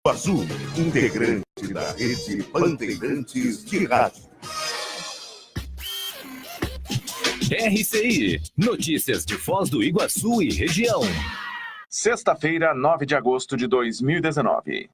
Azul, integrante da Rede Bandeirantes de Rádio. RCI, notícias de Foz do Iguaçu e região. Sexta-feira, 9 de agosto de 2019.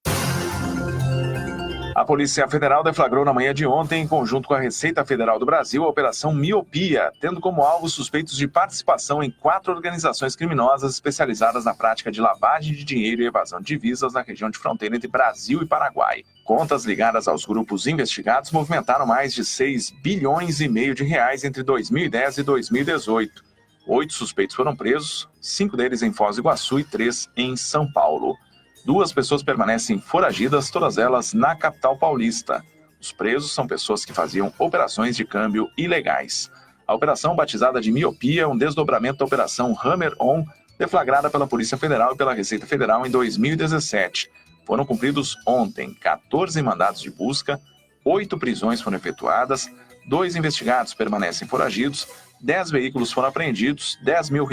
A Polícia Federal deflagrou na manhã de ontem, em conjunto com a Receita Federal do Brasil, a Operação Miopia, tendo como alvo suspeitos de participação em 4 organizações criminosas especializadas na prática de lavagem de dinheiro e evasão de divisas na região de fronteira entre Brasil e Paraguai. Contas ligadas aos grupos investigados movimentaram mais de 6 bilhões e meio de reais entre 2010 e 2018. 8 suspeitos foram presos, 5 deles em Foz do Iguaçu e 3 em São Paulo. 2 pessoas permanecem foragidas, todas elas na capital paulista. Os presos são pessoas que faziam operações de câmbio ilegais. A operação, batizada de Miopia, é um desdobramento da Operação Hammer On, deflagrada pela Polícia Federal e pela Receita Federal em 2017. Foram cumpridos ontem 14 mandados de busca, 8 prisões foram efetuadas, 2 investigados permanecem foragidos, 10 veículos foram apreendidos, R$10 mil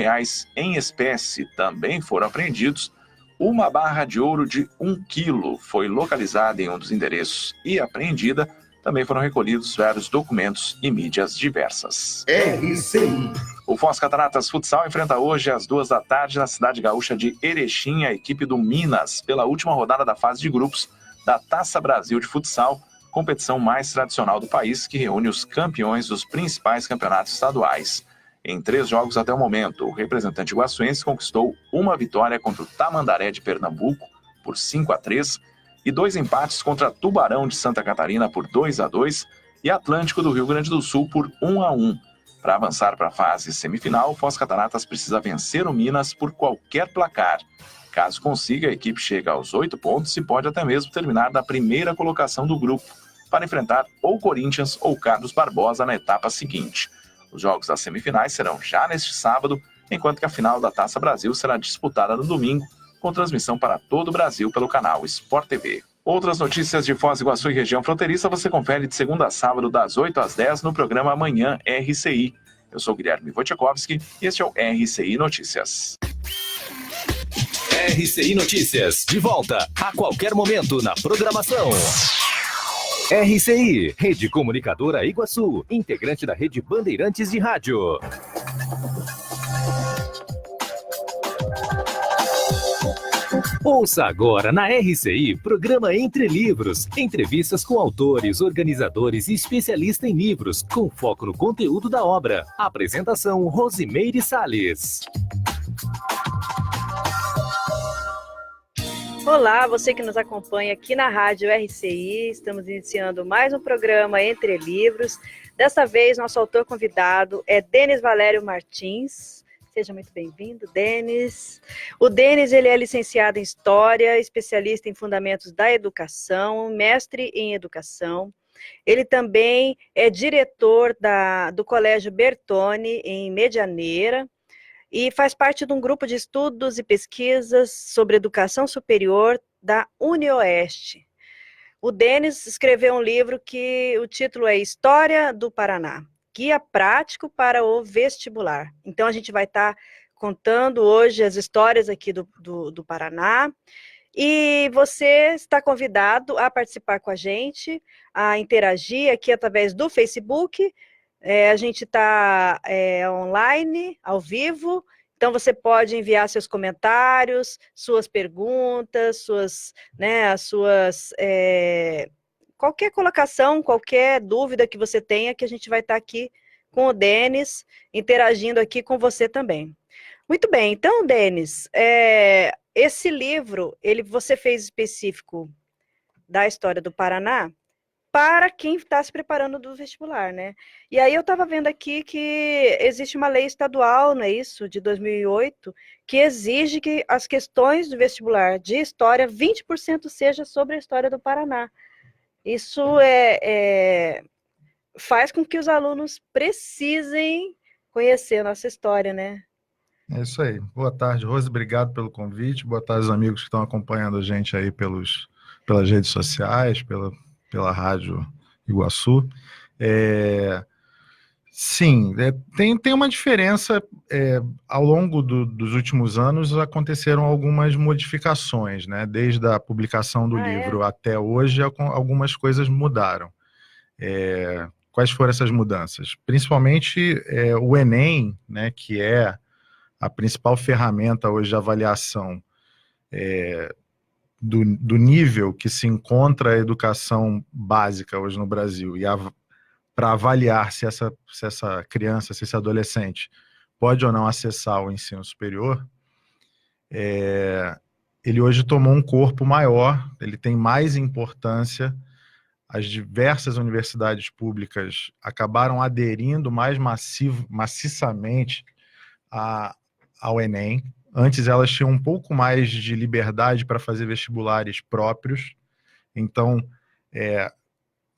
em espécie também foram apreendidos, uma barra de ouro de 1 quilo foi localizada em um dos endereços e apreendida. Também foram recolhidos vários documentos e mídias diversas. RCI. O Foz Cataratas Futsal enfrenta hoje às 2 da tarde na cidade gaúcha de Erechim a equipe do Minas pela última rodada da fase de grupos da Taça Brasil de Futsal, competição mais tradicional do país que reúne os campeões dos principais campeonatos estaduais. Em 3 jogos até o momento, o representante iguaçuense conquistou uma vitória contra o Tamandaré de Pernambuco por 5-3 e 2 empates contra Tubarão de Santa Catarina por 2-2 e Atlântico do Rio Grande do Sul por 1-1. Para avançar para a fase semifinal, o Foz Cataratas precisa vencer o Minas por qualquer placar. Caso consiga, a equipe chega aos 8 pontos e pode até mesmo terminar na primeira colocação do grupo, para enfrentar ou Corinthians ou Carlos Barbosa na etapa seguinte. Os jogos das semifinais serão já neste sábado, enquanto que a final da Taça Brasil será disputada no domingo, com transmissão para todo o Brasil pelo canal Sport TV. Outras notícias de Foz do Iguaçu e região fronteiriça você confere de segunda a sábado, das 8 às 10, no programa Amanhã RCI. Eu sou Guilherme Wojciechowski e este é o RCI Notícias. RCI Notícias, de volta a qualquer momento na programação. RCI, Rede Comunicadora Iguaçu, integrante da Rede Bandeirantes de Rádio. Ouça agora na RCI, programa Entre Livros, entrevistas com autores, organizadores e especialistas em livros, com foco no conteúdo da obra. Apresentação Rosimeire Salles. Olá, você que nos acompanha aqui na Rádio RCI, estamos iniciando mais um programa Entre Livros. Dessa vez, nosso autor convidado é Denis Valério Martins. Seja muito bem-vindo, Denis. O Denis, ele é licenciado em História, especialista em Fundamentos da Educação, mestre em Educação. Ele também é diretor do Colégio Bertone, em Medianeira, e faz parte de um grupo de estudos e pesquisas sobre educação superior da UniOeste. O Denis escreveu um livro que o título é História do Paraná, Guia Prático para o Vestibular. Então, a gente vai estar contando hoje as histórias aqui do Paraná, e você está convidado a participar com a gente, a interagir aqui através do Facebook. A gente está online, ao vivo, então você pode enviar seus comentários, suas perguntas, qualquer colocação, qualquer dúvida que você tenha, que a gente vai estar aqui com o Denis, interagindo aqui com você também. Muito bem, então, Denis, esse livro, você fez específico da história do Paraná, para quem está se preparando do vestibular, né? E aí eu estava vendo aqui que existe uma lei estadual, não é isso, de 2008, que exige que as questões do vestibular de história, 20% seja sobre a história do Paraná. Isso faz com que os alunos precisem conhecer a nossa história, né? É isso aí. Boa tarde, Rose. Obrigado pelo convite. Boa tarde aos amigos que estão acompanhando a gente aí pelas redes sociais, pela Rádio Iguaçu. Sim, tem uma diferença. Ao longo dos últimos anos aconteceram algumas modificações, né? Desde a publicação do livro até hoje, algumas coisas mudaram. Quais foram essas mudanças? Principalmente o Enem, né, que é a principal ferramenta hoje de avaliação do nível que se encontra a educação básica hoje no Brasil, e para avaliar se essa criança, se esse adolescente pode ou não acessar o ensino superior, ele hoje tomou um corpo maior, ele tem mais importância. As diversas universidades públicas acabaram aderindo mais maciçamente ao Enem. Antes elas tinham um pouco mais de liberdade para fazer vestibulares próprios. Então,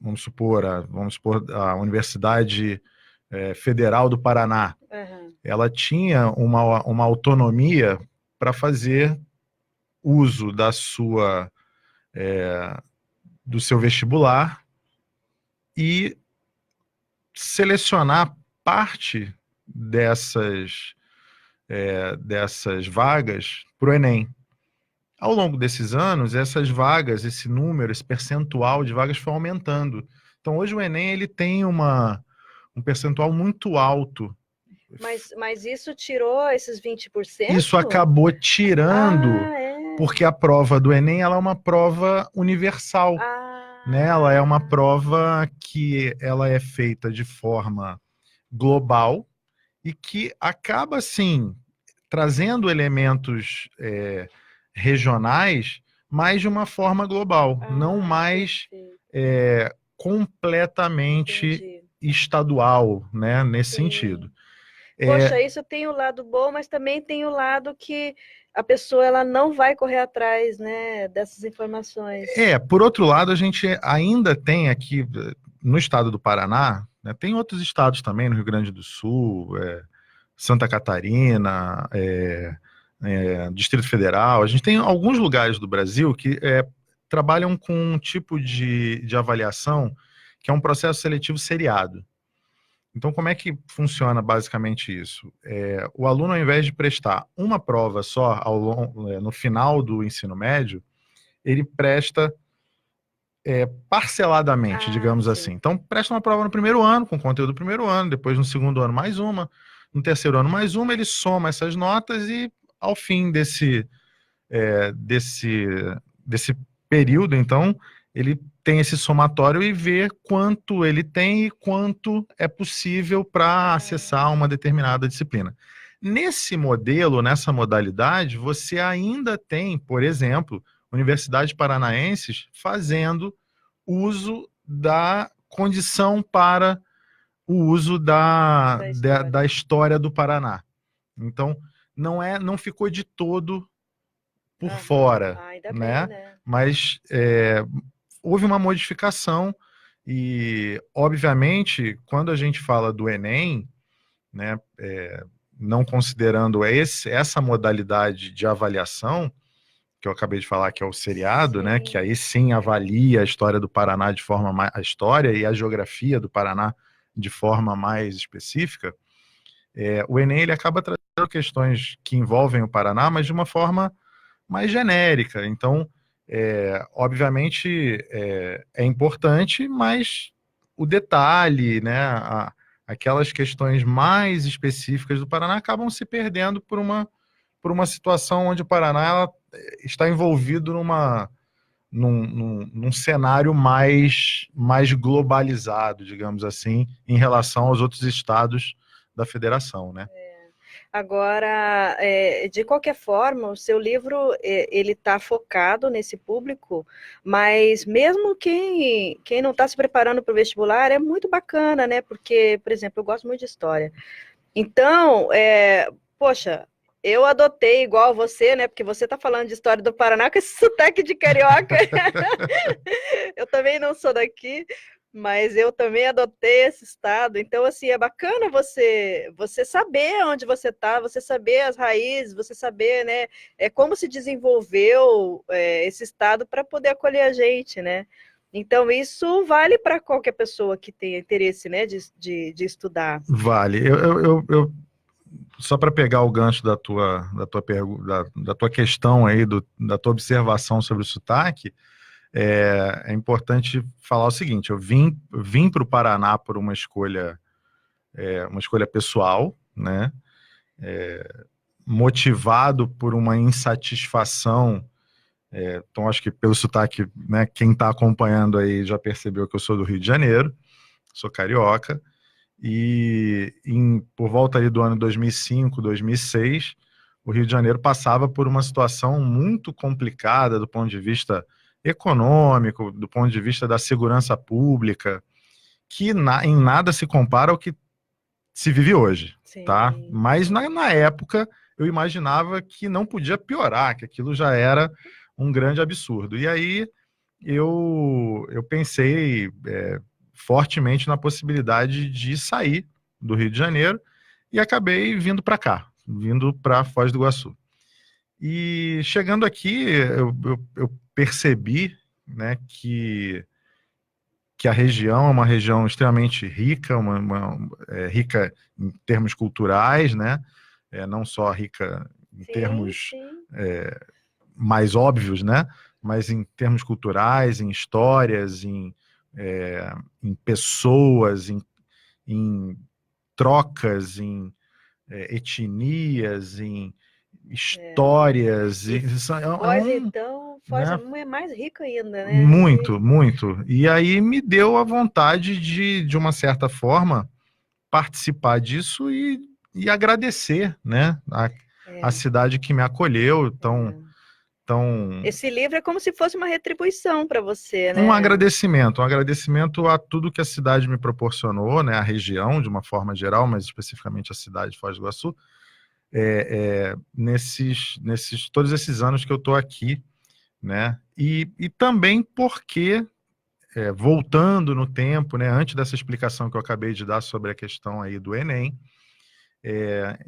vamos supor a Universidade Federal do Paraná, ela tinha uma autonomia para fazer uso do seu vestibular e selecionar parte dessas vagas para o Enem. Ao longo desses anos, essas vagas, esse número, esse percentual de vagas foi aumentando. Então, hoje o Enem ele tem um percentual muito alto. Mas isso tirou esses 20%? Isso acabou tirando, porque a prova do Enem ela é uma prova universal. Né? Ela é uma prova que ela é feita de forma global e que acaba, sim, trazendo elementos regionais, mas de uma forma global, não mais completamente estadual, né? Nesse sentido. Poxa, isso tem o lado bom, mas também tem o lado que a pessoa ela não vai correr atrás, né, dessas informações. Por outro lado, a gente ainda tem aqui no estado do Paraná, né, tem outros estados também, no Rio Grande do Sul, Santa Catarina, Distrito Federal. A gente tem alguns lugares do Brasil que trabalham com um tipo de avaliação que é um processo seletivo seriado. Então, como é que funciona basicamente isso? O aluno, ao invés de prestar uma prova só no final do ensino médio, ele presta parceladamente, digamos assim. Então, presta uma prova no primeiro ano, com conteúdo do primeiro ano, depois no segundo ano mais uma, no terceiro ano mais uma, ele soma essas notas e, ao fim desse período, então, ele tem esse somatório e vê quanto ele tem e quanto é possível para acessar uma determinada disciplina. Nesse modelo, nessa modalidade, você ainda tem, por exemplo, universidades paranaenses fazendo uso da condição para o uso da história do Paraná. Então, não ficou de todo por fora, né? Bem, né? Mas houve uma modificação e, obviamente, quando a gente fala do Enem, né, não considerando essa modalidade de avaliação, que eu acabei de falar, que é o seriado, né, que aí sim avalia a história do Paraná de forma mais, a história e a geografia do Paraná de forma mais específica, o Enem ele acaba trazendo questões que envolvem o Paraná, mas de uma forma mais genérica. Então, obviamente, é importante, mas o detalhe, né, aquelas questões mais específicas do Paraná acabam se perdendo por uma situação onde o Paraná ela está envolvido num cenário mais globalizado, digamos assim, em relação aos outros estados da federação, né? Agora, de qualquer forma, o seu livro ele está focado nesse público, mas mesmo quem não está se preparando para o vestibular é muito bacana, né? Porque, por exemplo, eu gosto muito de história. Então, poxa, eu adotei igual você, né? Porque você está falando de história do Paraná com esse sotaque de carioca. Eu também não sou daqui. Mas eu também adotei esse estado, então assim, é bacana você saber onde você está, você saber as raízes, você saber, né, como se desenvolveu esse estado para poder acolher a gente, né? Então, isso vale para qualquer pessoa que tenha interesse, né, de estudar. Vale. Eu só para pegar o gancho da tua questão aí, da tua observação sobre o sotaque, é importante falar o seguinte: eu vim para o Paraná por uma escolha pessoal, né? Motivado por uma insatisfação. Então, acho que pelo sotaque, né, quem está acompanhando aí já percebeu que eu sou do Rio de Janeiro, sou carioca, e por volta ali do ano 2005, 2006, o Rio de Janeiro passava por uma situação muito complicada do ponto de vista econômico, do ponto de vista da segurança pública, que em nada se compara ao que se vive hoje, Sim. tá? Mas na época eu imaginava que não podia piorar, que aquilo já era um grande absurdo. E aí eu pensei fortemente na possibilidade de sair do Rio de Janeiro e acabei vindo para cá, vindo para Foz do Iguaçu. E chegando aqui, eu percebi, né, que a região é uma região extremamente rica, rica em termos culturais, né? Não só rica em termos mais óbvios, né? Mas em termos culturais, em histórias, em pessoas, em trocas, em etnias, em histórias. Foz, então, Foz é mais rico ainda, né? Muito, muito. E aí me deu a vontade de uma certa forma, participar disso e agradecer, né, a cidade que me acolheu. Então, esse livro é como se fosse uma retribuição para você, né? Um agradecimento a tudo que a cidade me proporcionou, né, a região de uma forma geral, mas especificamente a cidade de Foz do Iguaçu, todos esses anos que eu estou aqui, né, e também porque, voltando no tempo, né, antes dessa explicação que eu acabei de dar sobre a questão aí do Enem,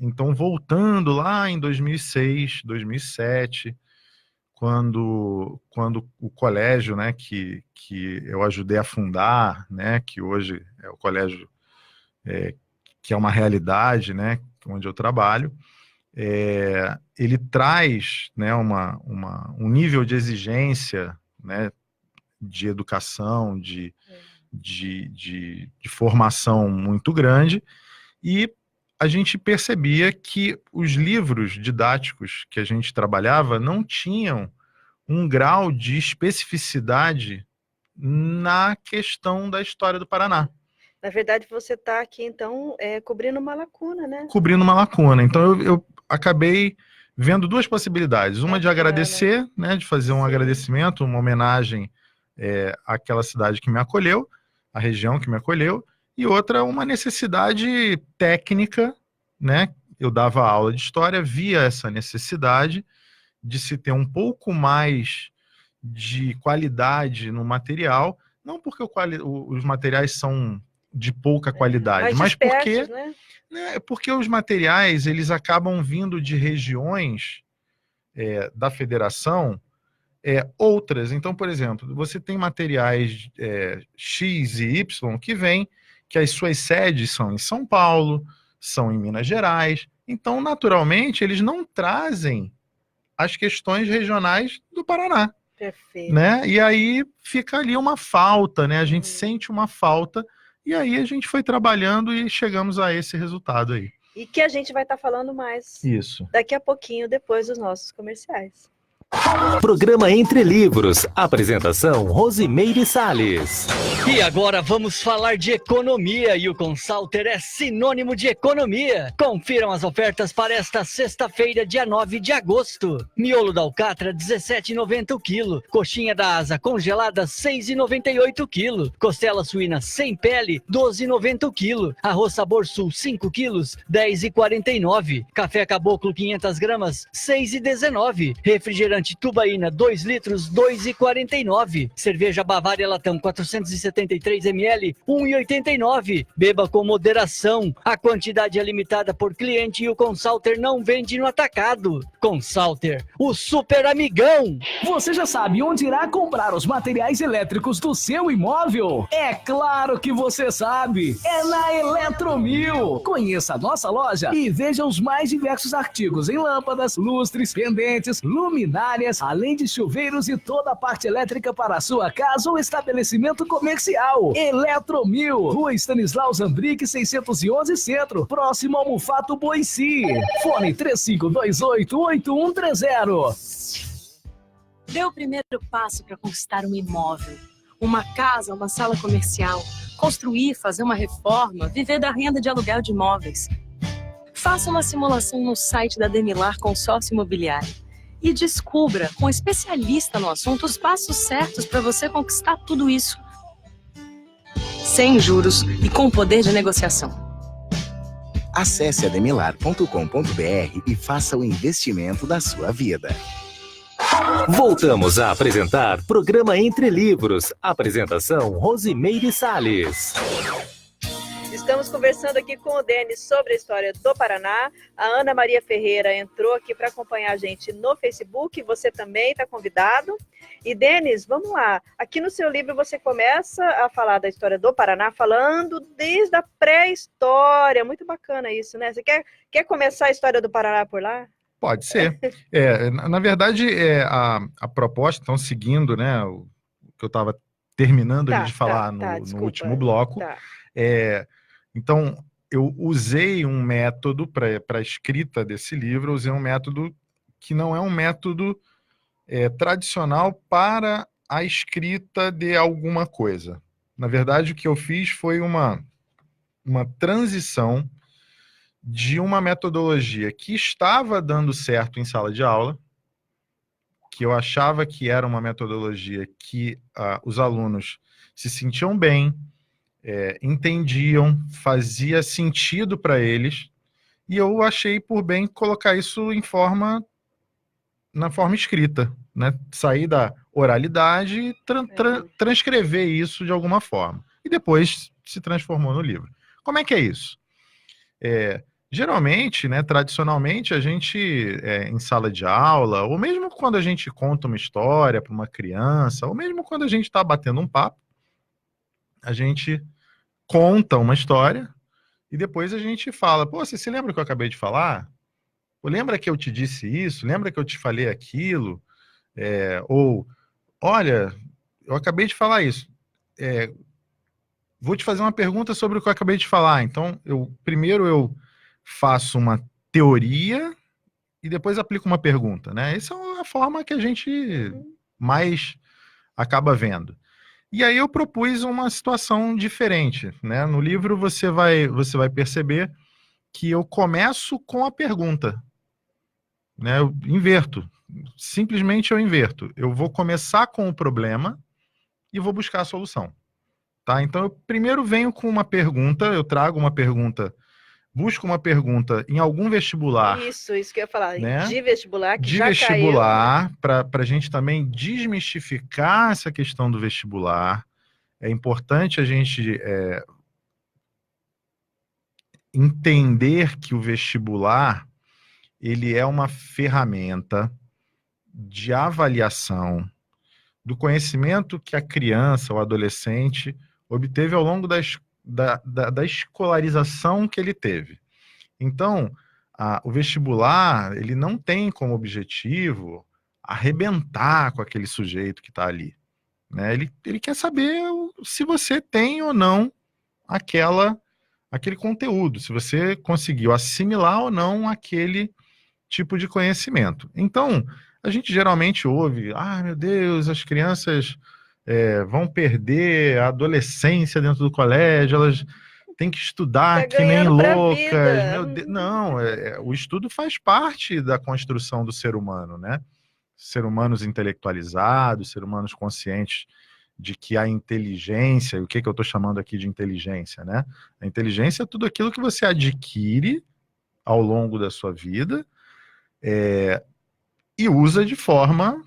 então voltando lá em 2006, 2007, quando o colégio, né, que eu ajudei a fundar, né, que hoje é o colégio que é uma realidade, né, onde eu trabalho, ele traz, né, um nível de exigência, né, de educação, de formação muito grande, e a gente percebia que os livros didáticos que a gente trabalhava não tinham um grau de especificidade na questão da história do Paraná. Na verdade, você está aqui, então, cobrindo uma lacuna, né? Cobrindo uma lacuna. Então, eu acabei vendo duas possibilidades. Uma de agradecer, né, de fazer um agradecimento, uma homenagem àquela cidade que me acolheu, à região que me acolheu, e outra, uma necessidade técnica, né? Eu dava aula de história, via essa necessidade de se ter um pouco mais de qualidade no material, não porque os materiais são de pouca qualidade, mas porque, né, porque os materiais eles acabam vindo de regiões da federação outras. Então, por exemplo, você tem materiais X e Y que as suas sedes são em São Paulo, são em Minas Gerais. Então, naturalmente, eles não trazem as questões regionais do Paraná. Perfeito. Né? E aí fica ali uma falta, né? A gente sente uma falta, e aí a gente foi trabalhando e chegamos a esse resultado aí. E que a gente vai estar falando mais daqui a pouquinho, depois dos nossos comerciais. Programa Entre Livros. Apresentação Rosimeire Salles. E agora vamos falar de economia, e o Consalter é sinônimo de economia. Confiram as ofertas para esta sexta-feira, dia 9 de agosto. Miolo da alcatra, R$ 17,90 o quilo. Coxinha da asa congelada, R$ 6,98 o quilo. Costela suína sem pele, R$ 12,90 o quilo. Arroz Sabor Sul, 5 quilos, R$ 10,49. Café Caboclo, 500 gramas, R$ 6,19. Refrigerante refrigerante Tubaína 2 litros, R$ 2,49. Cerveja Bavária Latão 473 ml, R$ 1,89. Beba com moderação. A quantidade é limitada por cliente e o Consalter não vende no atacado. Consalter, o super amigão. Você já sabe onde irá comprar os materiais elétricos do seu imóvel? É claro que você sabe. É na Eletromil. Conheça a nossa loja e veja os mais diversos artigos em lâmpadas, lustres, pendentes, luminárias, além de chuveiros e toda a parte elétrica para a sua casa ou estabelecimento comercial. Eletromil, Rua Stanislau Zambrick, 611 Centro, próximo ao Mufato Boici. Fone 3528-8130. Dê o primeiro passo para conquistar um imóvel, uma casa, uma sala comercial, construir, fazer uma reforma, viver da renda de aluguel de imóveis. Faça uma simulação no site da Demilar Consórcio Imobiliário e descubra, com um especialista no assunto, os passos certos para você conquistar tudo isso. Sem juros e com poder de negociação. Acesse ademilar.com.br e faça o investimento da sua vida. Voltamos a apresentar Programa Entre Livros. Apresentação Rosimeire Salles. Estamos conversando aqui com o Denis sobre a história do Paraná. A Ana Maria Ferreira entrou aqui para acompanhar a gente no Facebook. Você também está convidado. E, Denis, vamos lá. Aqui no seu livro você começa a falar da história do Paraná, falando desde a pré-história. Muito bacana isso, né? Você quer começar a história do Paraná por lá? Pode ser. Na verdade, a proposta, então, seguindo, né, o que eu estava terminando de falar no último bloco, então, eu usei um método para a escrita desse livro, eu usei um método que não é um método tradicional para a escrita de alguma coisa. Na verdade, o que eu fiz foi uma transição de uma metodologia que estava dando certo em sala de aula, que eu achava que era uma metodologia que os alunos se sentiam bem, entendiam, fazia sentido para eles, e eu achei por bem colocar isso na forma escrita, né? Sair da oralidade e transcrever isso de alguma forma. E depois se transformou no livro. Como é que é isso? Geralmente, né, tradicionalmente, a gente, em sala de aula, ou mesmo quando a gente conta uma história para uma criança, ou mesmo quando a gente está batendo um papo, a gente conta uma história e depois a gente fala, pô, você se lembra que eu acabei de falar? Ou lembra que eu te disse isso? Lembra que eu te falei aquilo? Ou, olha, eu acabei de falar isso. Vou te fazer uma pergunta sobre o que eu acabei de falar. Então, primeiro eu faço uma teoria e depois aplico uma pergunta, né? Essa é a forma que a gente mais acaba vendo. E aí eu propus uma situação diferente, né? No livro você vai perceber que eu começo com a pergunta, né? Eu inverto, simplesmente eu inverto. Eu vou começar com o problema e vou buscar a solução, tá? Então eu primeiro venho com uma pergunta, eu trago uma pergunta, busco uma pergunta em algum vestibular. Isso que eu ia falar, né? De vestibular, que de já vestibular, para a gente também desmistificar essa questão do vestibular. É importante a gente entender que o vestibular ele é uma ferramenta de avaliação do conhecimento que a criança ou adolescente obteve ao longo da escolarização que ele teve. Então, o vestibular ele não tem como objetivo arrebentar com aquele sujeito que está ali, né? Ele quer saber se você tem ou não aquele conteúdo, se você conseguiu assimilar ou não aquele tipo de conhecimento. Então, a gente geralmente ouve, meu Deus, as crianças vão perder a adolescência dentro do colégio, elas têm que estudar que nem loucas. Meu Deus. Não, o estudo faz parte da construção do ser humano, né? Ser humanos intelectualizados, ser humanos conscientes de que a inteligência, o que eu estou chamando aqui de inteligência, né? A inteligência é tudo aquilo que você adquire ao longo da sua vida, e usa de forma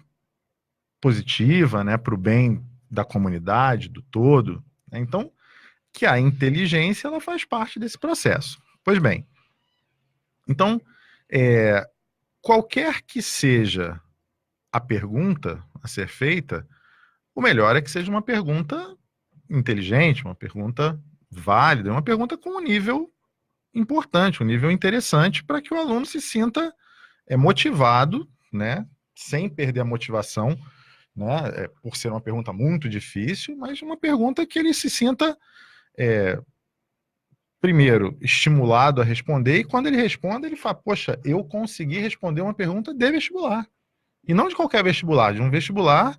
positiva, né, para o bem da comunidade, do todo. Então, que a inteligência ela faz parte desse processo. Pois bem, então, qualquer que seja a pergunta a ser feita, o melhor é que seja uma pergunta inteligente, uma pergunta válida, uma pergunta com um nível importante, um nível interessante, para que o aluno se sinta motivado, né, sem perder a motivação, né, por ser uma pergunta muito difícil, mas uma pergunta que ele se sinta, primeiro, estimulado a responder, e quando ele responde, ele fala, poxa, eu consegui responder uma pergunta de vestibular. E não de qualquer vestibular, de um vestibular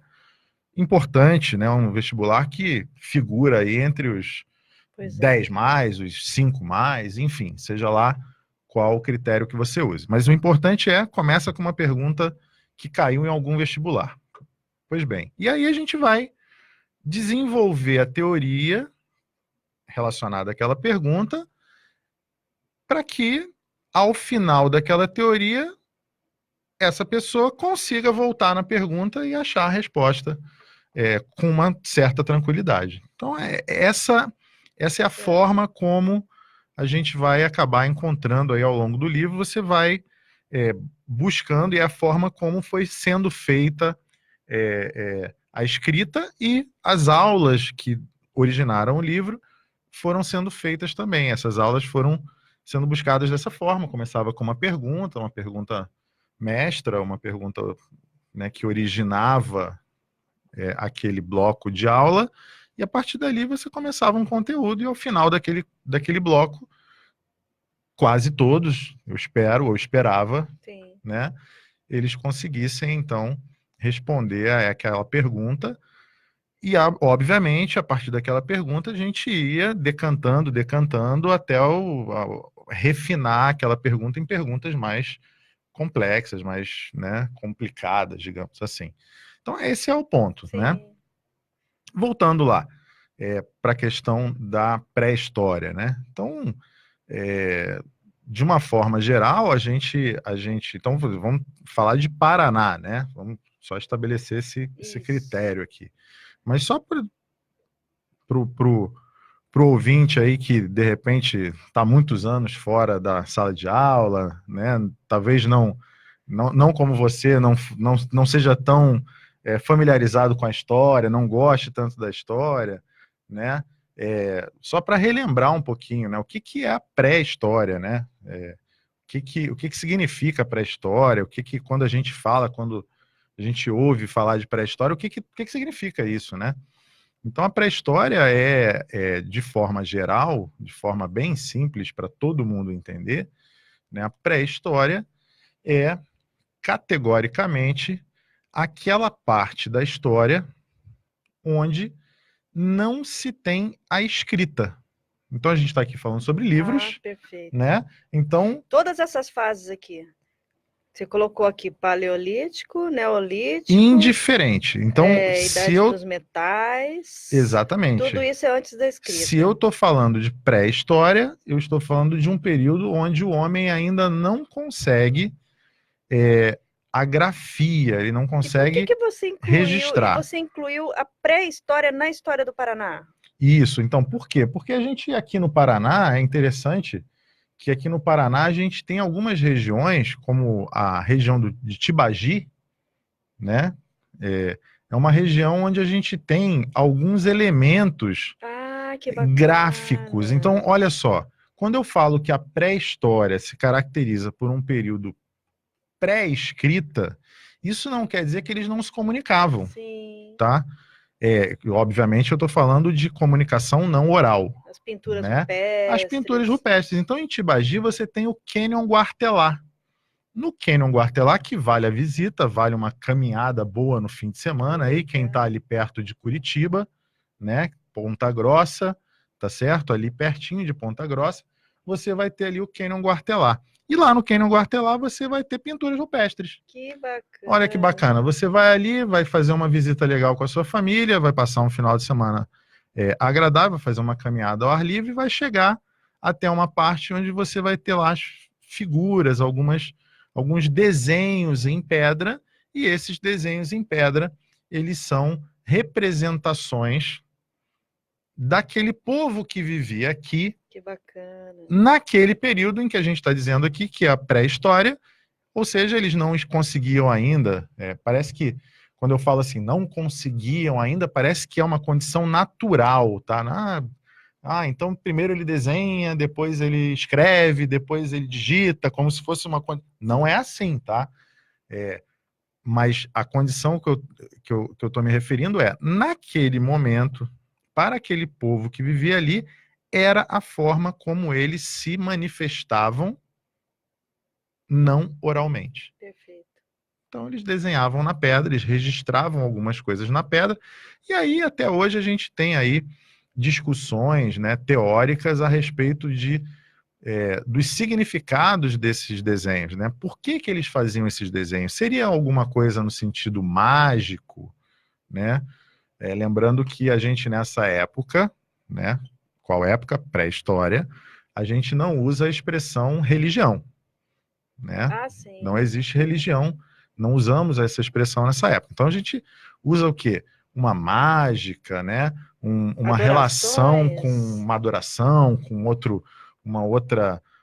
importante, né, um vestibular que figura aí entre os 10 mais, os 5 mais, enfim, seja lá qual o critério que você use. Mas o importante começa com uma pergunta que caiu em algum vestibular. Pois bem, e aí a gente vai desenvolver a teoria relacionada àquela pergunta para que, ao final daquela teoria, essa pessoa consiga voltar na pergunta e achar a resposta com uma certa tranquilidade. Então, essa é a forma como a gente vai acabar encontrando aí ao longo do livro, você vai buscando, e é a forma como foi sendo feita a escrita, e as aulas que originaram o livro foram sendo feitas também. Essas aulas foram sendo buscadas dessa forma, começava com uma pergunta mestra, uma pergunta, né, que originava aquele bloco de aula, e a partir dali você começava um conteúdo, e ao final daquele bloco, quase todos, eu esperava, né, eles conseguissem, então, responder a aquela pergunta, e, obviamente, a partir daquela pergunta, a gente ia decantando, até refinar aquela pergunta em perguntas mais complexas, mais, né, complicadas, digamos assim. Então, esse é o ponto, né? Voltando lá, para a questão da pré-história, né? Então, de uma forma geral, a gente... Então, vamos falar de Paraná, né? Vamos só estabelecer esse critério aqui. Mas só pro ouvinte aí que, de repente, está muitos anos fora da sala de aula, né? Talvez não como você, não seja tão familiarizado com a história, não goste tanto da história, né? Só para relembrar um pouquinho, né? O que é a pré-história, né? O que significa pré-história? Quando a gente fala, quando a gente ouve falar de pré-história, o que significa isso, né? Então, a pré-história de forma geral, de forma bem simples para todo mundo entender, né? A pré-história é, categoricamente, aquela parte da história onde não se tem a escrita. Então, a gente está aqui falando sobre livros, né? Então, todas essas fases aqui, você colocou aqui paleolítico, neolítico... Indiferente. Então, idade dos metais... Exatamente. Tudo isso é antes da escrita. Se eu estou falando de pré-história, eu estou falando de um período onde o homem ainda não consegue a grafia, ele não consegue e por que você registrar. Você incluiu a pré-história na história do Paraná? Isso. Então, por quê? Porque a gente aqui no Paraná, é interessante... que aqui no Paraná a gente tem algumas regiões, como a região de Tibagi, né? É uma região onde a gente tem alguns elementos gráficos. Então, olha só, quando eu falo que a pré-história se caracteriza por um período pré-escrita, isso não quer dizer que eles não se comunicavam, tá? Obviamente eu estou falando de comunicação não oral. As pinturas, né? rupestres. As pinturas rupestres. Então, em Tibagi, você tem o Cânion Guartelá. No Cânion Guartelá, que vale a visita, vale uma caminhada boa no fim de semana, aí quem está ali perto de Curitiba, né? Ponta Grossa, tá certo? Ali pertinho de Ponta Grossa, você vai ter ali o Cânion Guartelá. E lá no Cânion Guartelá você vai ter pinturas rupestres. Que bacana. Olha que bacana. Você vai ali, vai fazer uma visita legal com a sua família, vai passar um final de semana agradável, fazer uma caminhada ao ar livre, e vai chegar até uma parte onde você vai ter lá as figuras, alguns desenhos em pedra, e esses desenhos em pedra, eles são representações daquele povo que vivia aqui, Que bacana. naquele período em que a gente está dizendo aqui, que é a pré-história, ou seja, eles não conseguiam ainda, parece que, quando eu falo assim, não conseguiam ainda, parece que é uma condição natural, tá? Então primeiro ele desenha, depois ele escreve, depois ele digita, como se fosse uma... Não é assim, tá? Mas a condição que eu estou me referindo é, naquele momento, para aquele povo que vivia ali, era a forma como eles se manifestavam não oralmente. Perfeito. Então eles desenhavam na pedra, eles registravam algumas coisas na pedra, e aí até hoje a gente tem aí discussões, né, teóricas a respeito dos significados desses desenhos, né? Por que eles faziam esses desenhos? Seria alguma coisa no sentido mágico, né? Lembrando que a gente nessa época, né? Qual época? Pré-história, a gente não usa a expressão religião, né? Sim. Não existe religião, não usamos essa expressão nessa época. Então a gente usa o quê? Uma mágica, né? Uma relação com uma adoração, com um outro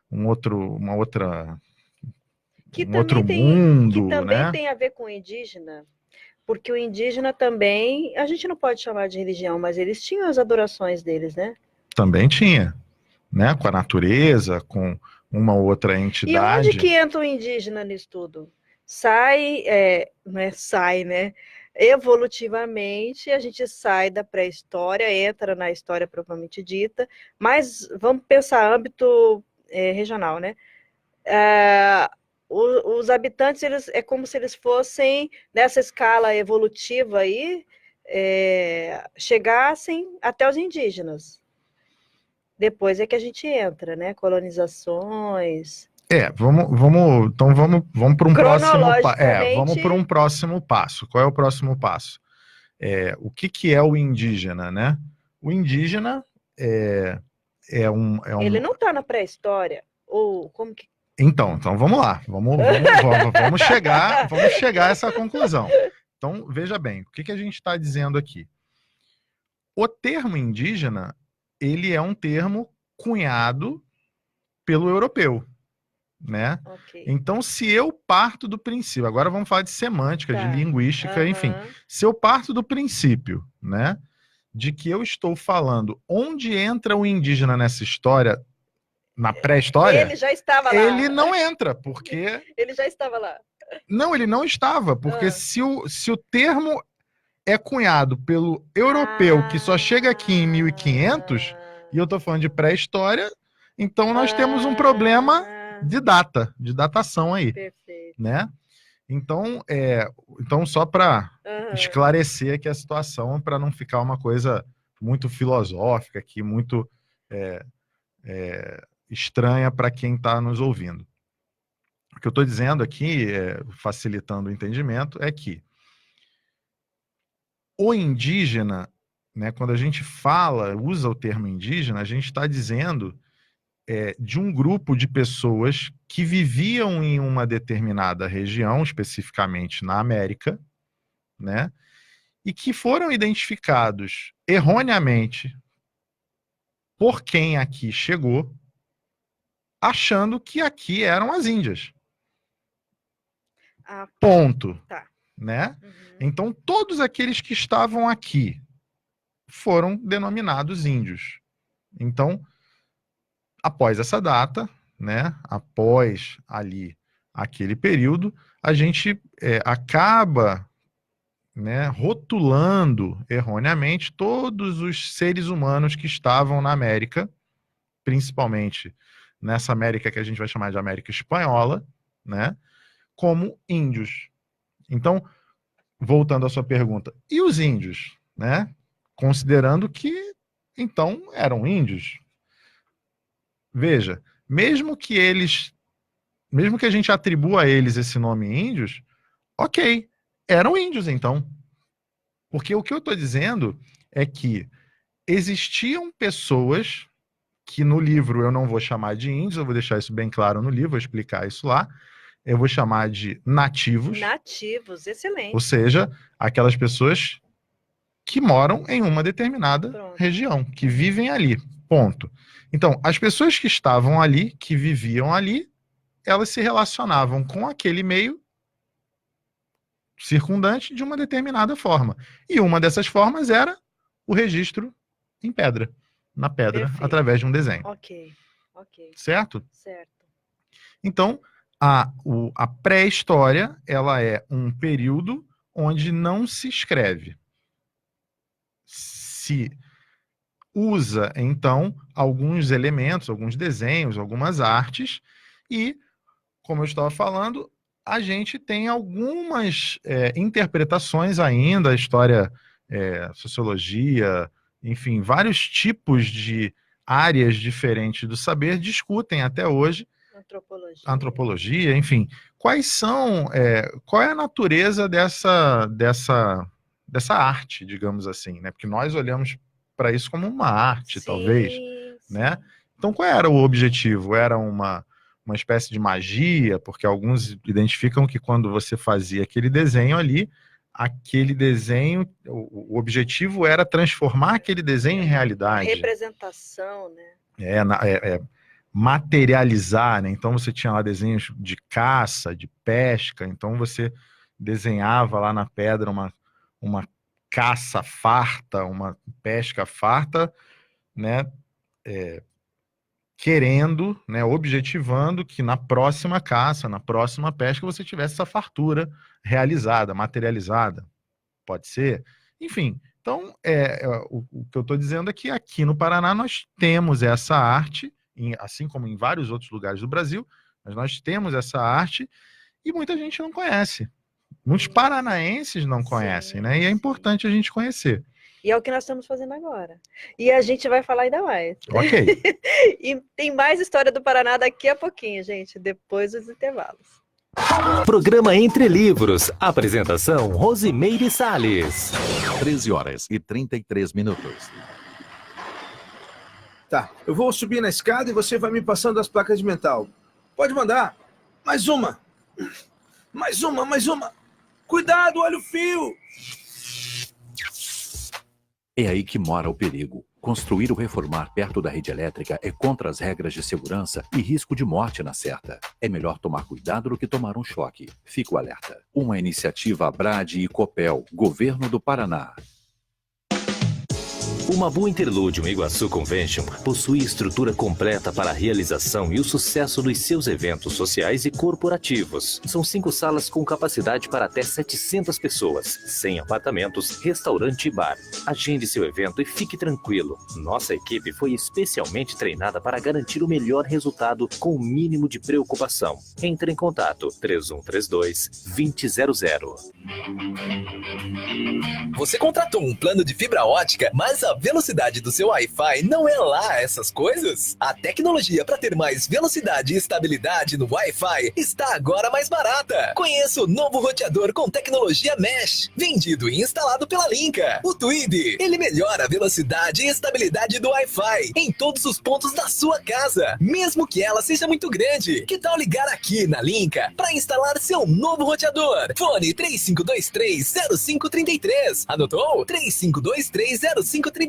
mundo, que também né? tem a ver com o indígena, porque o indígena também, a gente não pode chamar de religião, mas eles tinham as adorações deles, né? Também tinha, né? Com a natureza, com uma outra entidade. E onde que entra o indígena nisso tudo? Não é sai, né? Evolutivamente, a gente sai da pré-história, entra na história propriamente dita, mas vamos pensar âmbito regional, né? Os habitantes, é como se eles fossem, nessa escala evolutiva aí, chegassem até os indígenas. Depois é que a gente entra, né? Colonizações. Então vamos para um próximo passo. Cronologicamente- Vamos para um próximo passo. Qual é o próximo passo? O que é o indígena, né? O indígena é um... Ele não está na pré-história? Ou como que... Então vamos lá. Vamos chegar a essa conclusão. Então, veja bem, o que a gente está dizendo aqui? O termo indígena, ele é um termo cunhado pelo europeu, né? Ok. Então, se eu parto do princípio, agora vamos falar de semântica, de linguística, enfim. Se eu parto do princípio, né, de que eu estou falando onde entra o indígena nessa história, na pré-história, Ele já estava lá. ele não entra, porque... Ele já estava lá. Não, ele não estava, porque se o termo é cunhado pelo europeu, que só chega aqui em 1500, e eu estou falando de pré-história, então nós temos um problema de datação aí. Perfeito. Né? Então só para esclarecer aqui a situação, para não ficar uma coisa muito filosófica aqui, muito estranha para quem está nos ouvindo. O que eu estou dizendo aqui, facilitando o entendimento, é que o indígena, né, quando a gente usa o termo indígena, a gente está dizendo de um grupo de pessoas que viviam em uma determinada região, especificamente na América, né, e que foram identificados erroneamente por quem aqui chegou, achando que aqui eram as Índias. Ponto. Tá. Né? Então, todos aqueles que estavam aqui foram denominados índios. Então, após essa data, né, após ali aquele período, a gente acaba, né, rotulando erroneamente todos os seres humanos que estavam na América, principalmente nessa América que a gente vai chamar de América Espanhola, né, como índios. Então, voltando à sua pergunta, e os índios, né? Considerando que, então, eram índios. Veja, mesmo que a gente atribua a eles esse nome índios, ok, eram índios então. Porque o que eu estou dizendo é que existiam pessoas que no livro eu não vou chamar de índios, eu vou deixar isso bem claro no livro, vou explicar isso lá, eu vou chamar de nativos, Nativos, excelente. ou seja, aquelas pessoas que moram em uma determinada Pronto. região, que vivem ali, ponto. Então, as pessoas que estavam ali, que viviam ali, elas se relacionavam com aquele meio circundante de uma determinada forma. E uma dessas formas era o registro em pedra, na pedra, Perfeito. através de um desenho. Ok. Certo? Certo. Então, a pré-história, ela é um período onde não se escreve. Se usa, então, alguns elementos, alguns desenhos, algumas artes, e, como eu estava falando, a gente tem algumas interpretações ainda, a história, sociologia, enfim, vários tipos de áreas diferentes do saber discutem até hoje antropologia, enfim, qual é a natureza dessa arte, digamos assim, né? Porque nós olhamos para isso como uma arte, Sim, talvez, sim. né? Então, qual era o objetivo? Era uma espécie de magia, porque alguns identificam que quando você fazia aquele desenho ali, aquele desenho, o objetivo era transformar aquele desenho em realidade. Representação, né? Materializar, né? Então você tinha lá desenhos de caça, de pesca, então você desenhava lá na pedra uma caça farta, uma pesca farta, né? Querendo, né, objetivando que na próxima caça, na próxima pesca, você tivesse essa fartura realizada, materializada. Pode ser? Enfim, então, o que eu estou dizendo é que aqui no Paraná nós temos essa arte, assim como em vários outros lugares do Brasil, mas nós temos essa arte e muita gente não conhece. Muitos paranaenses não conhecem, né? E é importante a gente conhecer. E é o que nós estamos fazendo agora. E a gente vai falar ainda mais. Ok. E tem mais história do Paraná daqui a pouquinho, gente, depois dos intervalos. Programa Entre Livros. Apresentação Rosimeire Salles. 13h33. Tá, eu vou subir na escada e você vai me passando as placas de metal. Pode mandar. Mais uma. Mais uma. Cuidado, olha o fio. É aí que mora o perigo. Construir ou reformar perto da rede elétrica é contra as regras de segurança e risco de morte na certa. É melhor tomar cuidado do que tomar um choque. Fica o alerta. Uma iniciativa Abrad e Copel, Governo do Paraná. O Mabu Interludium Iguaçu Convention possui estrutura completa para a realização e o sucesso dos seus eventos sociais e corporativos. São 5 salas com capacidade para até 700 pessoas, 100 apartamentos, restaurante e bar. Agende seu evento e fique tranquilo. Nossa equipe foi especialmente treinada para garantir o melhor resultado com o mínimo de preocupação. Entre em contato 3132-2000. Você contratou um plano de fibra ótica, mas a velocidade do seu Wi-Fi não é lá essas coisas? A tecnologia para ter mais velocidade e estabilidade no Wi-Fi está agora mais barata. Conheça o novo roteador com tecnologia Mesh, vendido e instalado pela Linka, o Twib. Ele melhora a velocidade e estabilidade do Wi-Fi em todos os pontos da sua casa, mesmo que ela seja muito grande. Que tal ligar aqui na Linka para instalar seu novo roteador? Fone 3523-0533. Anotou? 3523-0533.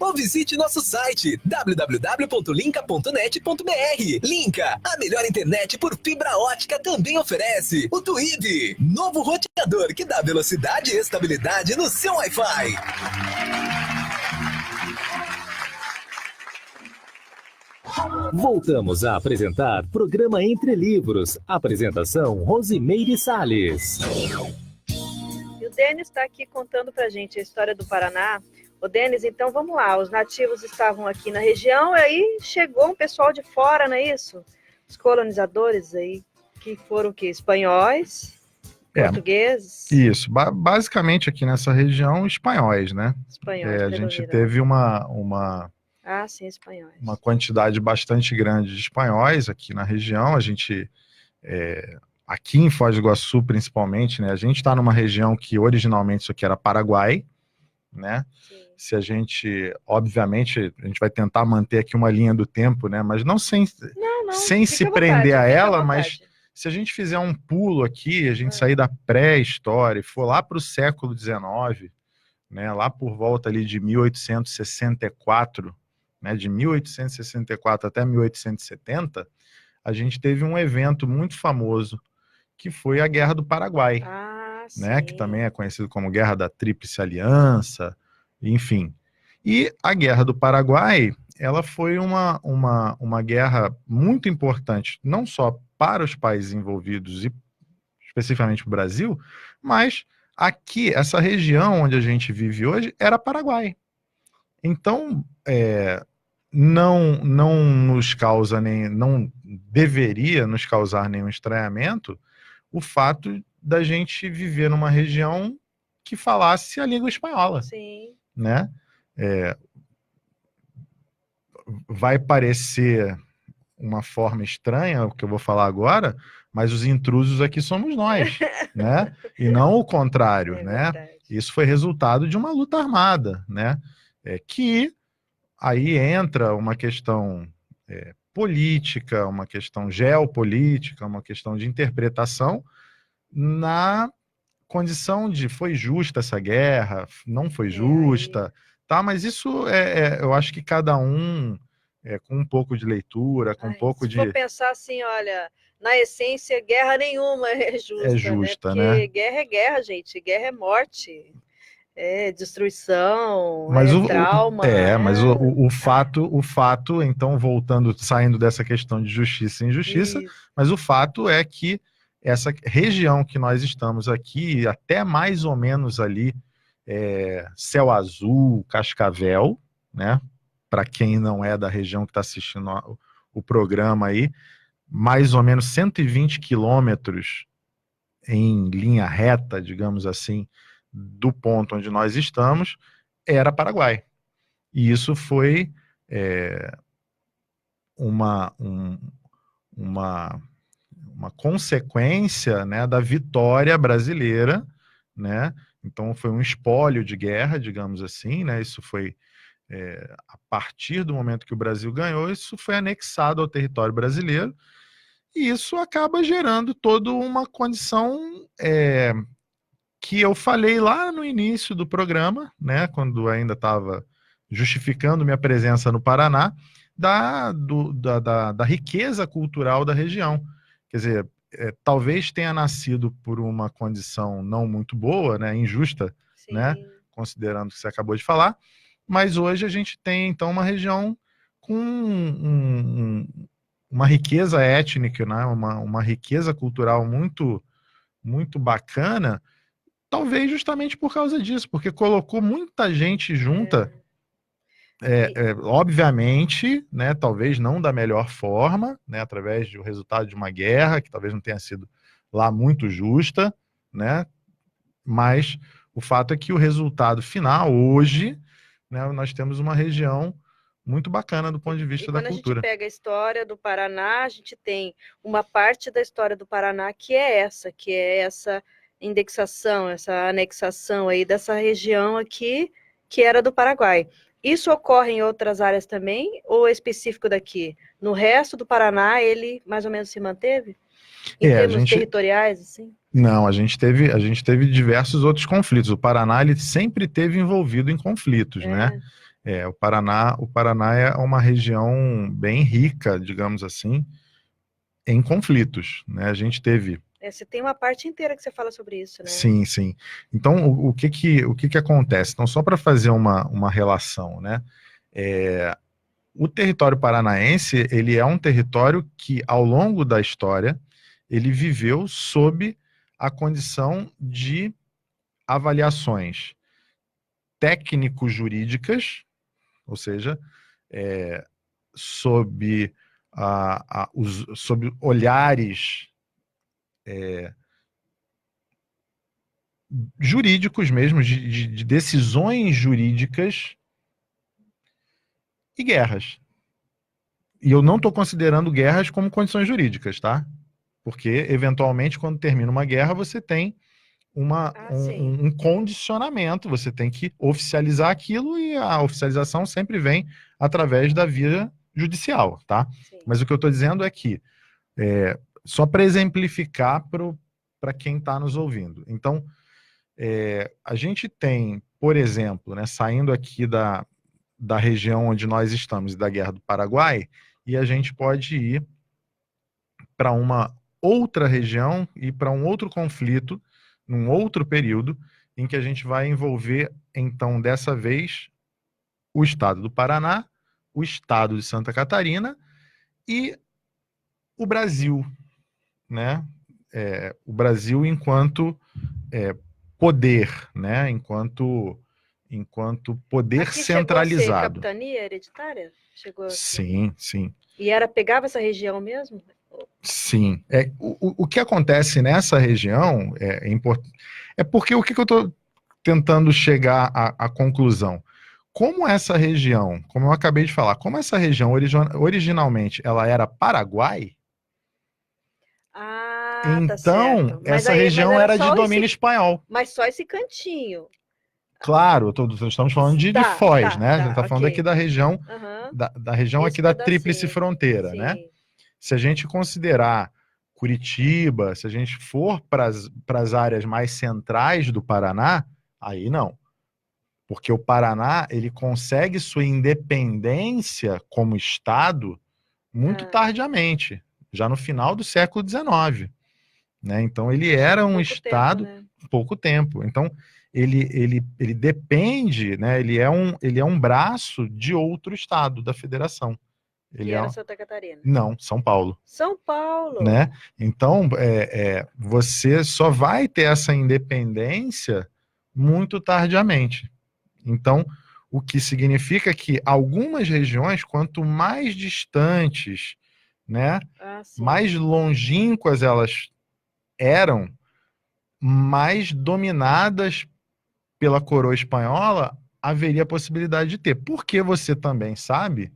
Ou visite nosso site www.linka.net.br. Linka, a melhor internet por fibra ótica, também oferece o Twib, novo roteador que dá velocidade e estabilidade no seu Wi-Fi. Voltamos a apresentar Programa Entre Livros. Apresentação Rosimeire Salles. E o Denis está aqui contando pra gente a história do Paraná. Ô, Denis, então vamos lá. Os nativos estavam aqui na região e aí chegou um pessoal de fora, não é isso? Os colonizadores aí, que foram o quê? Espanhóis, portugueses? Isso. Basicamente aqui nessa região, espanhóis, né? Espanhóis. A gente teve uma sim, espanhóis. Uma quantidade bastante grande de espanhóis aqui na região. A gente, aqui em Foz do Iguaçu principalmente, né? A gente está numa região que originalmente isso aqui era Paraguai, né? Sim. Se a gente, obviamente, a gente vai tentar manter aqui uma linha do tempo, né? Mas não sem se prender a ela, mas se a gente fizer um pulo aqui, a gente sair da pré-história e for lá para o século XIX, né, lá por volta ali de 1864, né, de 1864 até 1870, a gente teve um evento muito famoso, que foi a Guerra do Paraguai, né, que também é conhecido como Guerra da Tríplice Aliança, enfim. E a Guerra do Paraguai, ela foi uma guerra muito importante, não só para os países envolvidos e especificamente para o Brasil, mas aqui, essa região onde a gente vive hoje, era Paraguai. Então, não nos causa não deveria nos causar nenhum estranhamento o fato da gente viver numa região que falasse a língua espanhola. Sim. Né? Vai parecer uma forma estranha o que eu vou falar agora, mas os intrusos aqui somos nós, né? E não o contrário, né? Verdade. Isso foi resultado de uma luta armada, né? Que aí entra uma questão política, uma questão geopolítica, uma questão de interpretação na condição de foi justa essa guerra, não foi justa, tá? Mas isso eu acho que cada um com um pouco de leitura, com um pouco de... Se for pensar assim, olha, na essência, guerra nenhuma é justa, É justa, né? Porque né? guerra é guerra, gente. Guerra é morte, é destruição, Mas trauma. mas o fato, então, saindo dessa questão de justiça e injustiça, mas o fato é que essa região que nós estamos aqui, até mais ou menos ali, Céu Azul, Cascavel, né? Para quem não é da região que está assistindo o programa aí, mais ou menos 120 quilômetros em linha reta, digamos assim, do ponto onde nós estamos, era Paraguai. E isso foi uma consequência, né, da vitória brasileira, né? Então foi um espólio de guerra, digamos assim, né? Isso foi a partir do momento que o Brasil ganhou, isso foi anexado ao território brasileiro, e isso acaba gerando toda uma condição que eu falei lá no início do programa, né, quando ainda estava justificando minha presença no Paraná, da riqueza cultural da região. Quer dizer, talvez tenha nascido por uma condição não muito boa, né, injusta, né, considerando o que você acabou de falar, mas hoje a gente tem, então, uma região com uma riqueza étnica, né, uma riqueza cultural muito, muito bacana, talvez justamente por causa disso, porque colocou muita gente junta, obviamente, né, talvez não da melhor forma, né, através do resultado de uma guerra, que talvez não tenha sido lá muito justa, né, mas o fato é que o resultado final, hoje, né, nós temos uma região muito bacana do ponto de vista da cultura. Quando a gente pega a história do Paraná, a gente tem uma parte da história do Paraná que é essa indexação, essa anexação aí dessa região aqui, que era do Paraguai. Isso ocorre em outras áreas também, ou é específico daqui? No resto do Paraná, ele mais ou menos se manteve? Em termos territoriais, assim? Não, a gente teve diversos outros conflitos. O Paraná, ele sempre esteve envolvido em conflitos, né? O Paraná é uma região bem rica, digamos assim, em conflitos, né? A gente teve... Você tem uma parte inteira que você fala sobre isso, né? Sim, sim. Então, o que acontece? Então, só para fazer uma relação, né? O território paranaense, ele é um território que, ao longo da história, ele viveu sob a condição de avaliações técnico-jurídicas, ou seja, sob olhares jurídicos mesmo, de decisões jurídicas e guerras. E eu não estou considerando guerras como condições jurídicas, tá? Porque, eventualmente, quando termina uma guerra, você tem um condicionamento, você tem que oficializar aquilo, e a oficialização sempre vem através da via judicial, tá? Sim. Mas o que eu estou dizendo é que só para exemplificar para quem está nos ouvindo. Então, a gente tem, por exemplo, né, saindo aqui da região onde nós estamos, da Guerra do Paraguai, e a gente pode ir para uma outra região e para um outro conflito, num outro período, em que a gente vai envolver, então, dessa vez, o estado do Paraná, o estado de Santa Catarina e o Brasil, né? O Brasil enquanto poder, né? Enquanto poder Aqui centralizado. chegou a ser capitania hereditária? Chegou Sim, sim. E pegava essa região mesmo? Sim. O que acontece nessa região é importante. É porque o que eu estou tentando chegar à conclusão? Como essa região, como eu acabei de falar, como essa região originalmente ela era Paraguai, então tá certo. Mas essa região era de domínio espanhol. Mas só esse cantinho. Claro, estamos falando de Foz, né? A gente está falando aqui da região, da região aqui da Tríplice Fronteira, né? Se a gente considerar Curitiba, se a gente for para as áreas mais centrais do Paraná, aí não. Porque o Paraná, ele consegue sua independência como estado muito tardiamente, já no final do século XIX, né? Então ele era um estado pouco tempo. Então ele depende, né? Ele é um braço de outro estado da federação. Ele era Santa Catarina? Não, São Paulo. São Paulo. Né? Então você só vai ter essa independência muito tardiamente. Então, o que significa que algumas regiões, quanto mais distantes, né, mais longínquas elas eram, mais dominadas pela coroa espanhola, haveria a possibilidade de ter. Porque você também sabe,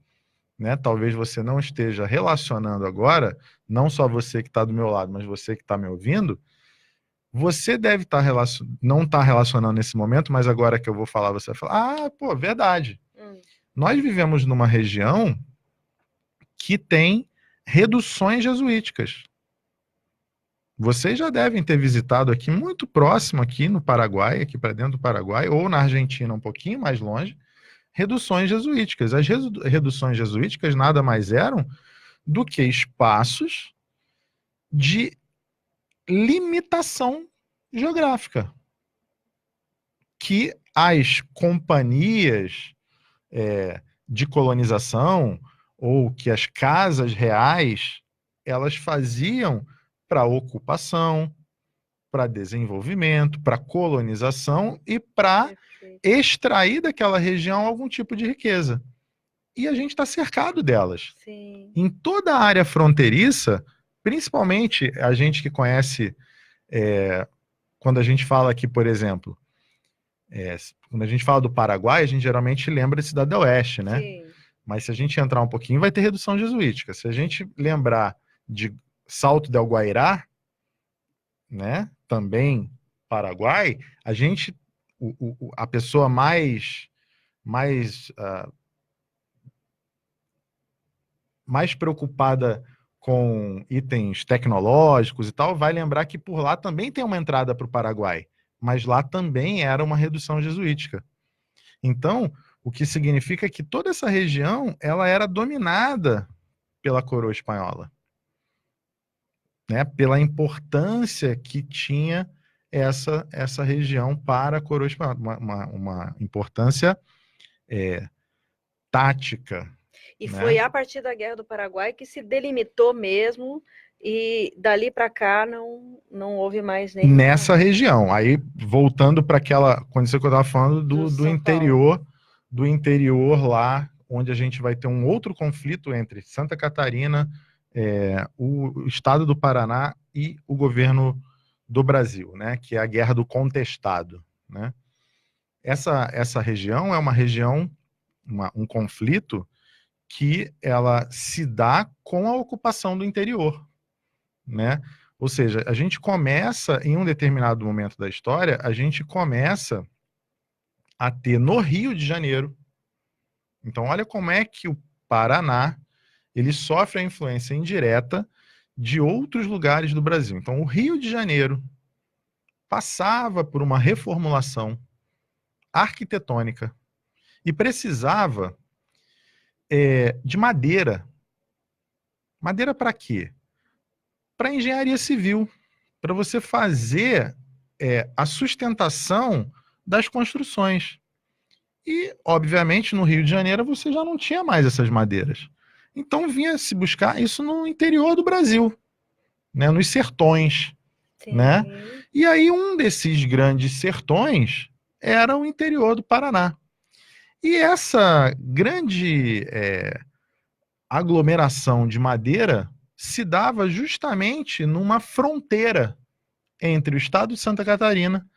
né, talvez você não esteja relacionando agora, não só você que está do meu lado, mas você que está me ouvindo, você deve não estar relacionando nesse momento, mas agora que eu vou falar, você vai falar, verdade. Nós vivemos numa região que tem reduções jesuíticas. Vocês já devem ter visitado aqui, muito próximo aqui no Paraguai, aqui para dentro do Paraguai, ou na Argentina um pouquinho mais longe, reduções jesuíticas. As reduções jesuíticas nada mais eram do que espaços de limitação geográfica que as companhias de colonização ou que as casas reais elas faziam para ocupação, para desenvolvimento, para colonização e para extrair daquela região algum tipo de riqueza. E a gente está cercado delas. Sim. Em toda a área fronteiriça, principalmente a gente que conhece, quando a gente fala aqui, por exemplo, quando a gente fala do Paraguai, a gente geralmente lembra de Cidade do Oeste, né? Sim. Mas se a gente entrar um pouquinho, vai ter redução jesuítica. Se a gente lembrar de Salto del Guairá, né? Também Paraguai, a pessoa mais preocupada com itens tecnológicos e tal, vai lembrar que por lá também tem uma entrada para o Paraguai, mas lá também era uma redução jesuítica. Então, o que significa que toda essa região ela era dominada pela coroa espanhola, né? Pela importância que tinha essa região para a coroa espanhola, uma importância tática. E né? foi a partir da Guerra do Paraguai que se delimitou mesmo, e dali para cá não houve mais nem nessa região. Aí, voltando para aquela condição que eu estava falando do interior lá, onde a gente vai ter um outro conflito entre Santa Catarina, o estado do Paraná e o governo do Brasil, né? Que é a Guerra do Contestado, né? Essa região é uma região, um conflito que ela se dá com a ocupação do interior, né? Ou seja, a gente começa, em um determinado momento da história, a gente começa a ter no Rio de Janeiro. Então, olha como é que o Paraná ele sofre a influência indireta de outros lugares do Brasil. Então, o Rio de Janeiro passava por uma reformulação arquitetônica e precisava de madeira. Madeira para quê? Para engenharia civil, para você fazer a sustentação das construções. E, obviamente, no Rio de Janeiro você já não tinha mais essas madeiras. Então vinha se buscar isso no interior do Brasil, né, nos sertões. Né? E aí um desses grandes sertões era o interior do Paraná. E essa grande aglomeração de madeira se dava justamente numa fronteira entre o estado de Santa Catarina